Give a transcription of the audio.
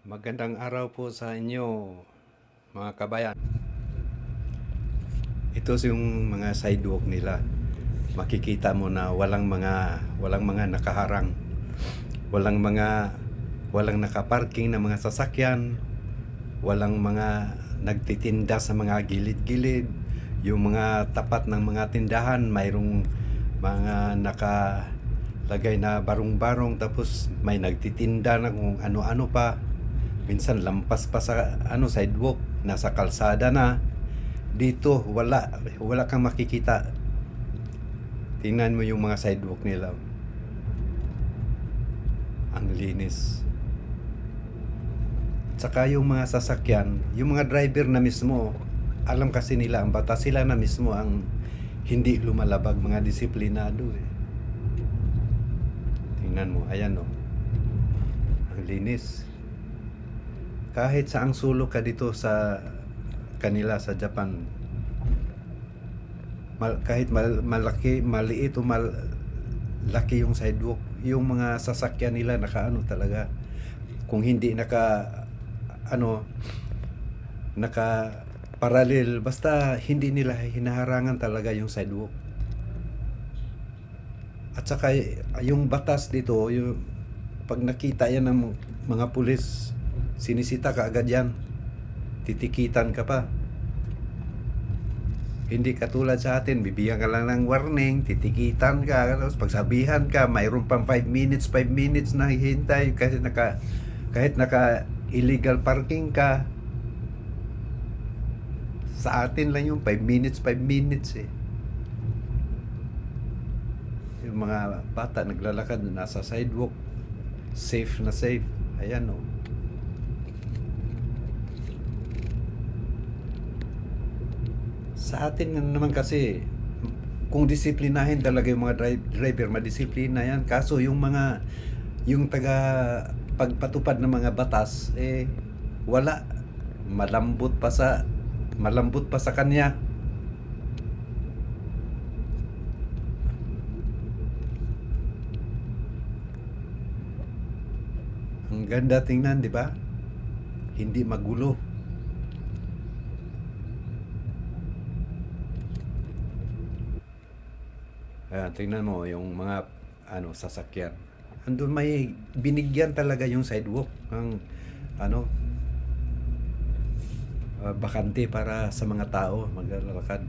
Magandang araw po sa inyo, mga kabayan. Ito yung mga sidewalk nila. Makikita mo na walang mga nakaharang. Walang nakaparking na mga sasakyan. Walang mga nagtitinda sa mga gilid-gilid. Yung mga tapat ng mga tindahan, mayroong mga nakalagay na barong-barong, tapos may nagtitinda na kung ano-ano pa. Minsan lampas pa sa sidewalk, nasa kalsada na. Dito wala kang makikita. Tingnan mo yung mga sidewalk nila. Ang linis. Tsaka yung mga sasakyan, yung mga driver na mismo, alam kasi nila ang batas, sila na mismo ang hindi lumalabag, mga disiplinado eh. Tingnan mo, ayan oh. Ang linis. Kahit saang sulok ka dito sa kanila sa Japan, kahit malaki, maliit o laki yung sidewalk, yung mga sasakyan nila nakaano talaga. Kung hindi naka parallel, basta hindi nila hinaharangan talaga yung sidewalk. At saka yung batas dito, yung pag nakita yan ng mga pulis, sinisita ka agad yan. Titikitan ka pa. Hindi katulad sa atin, bibigyan ka lang ng warning, titikitan ka, tapos pagsabihan ka, mayroon pang 5 minutes na hihintay kahit naka illegal parking ka. Sa atin lang yung 5 minutes eh. Yung mga bata naglalakad nasa sidewalk, safe na safe. Ayan oh. Sa atin naman kasi, kung disiplinahin talaga yung mga driver, madisiplina yan. Kaso yung taga pagpatupad ng mga batas, wala. Malambot pa sa kanya. Ang ganda tingnan, di ba? Hindi magulo. Ayan, tingnan mo yung mga sasakyan. Andun may binigyan talaga yung sidewalk ng bakante para sa mga tao maglalakad.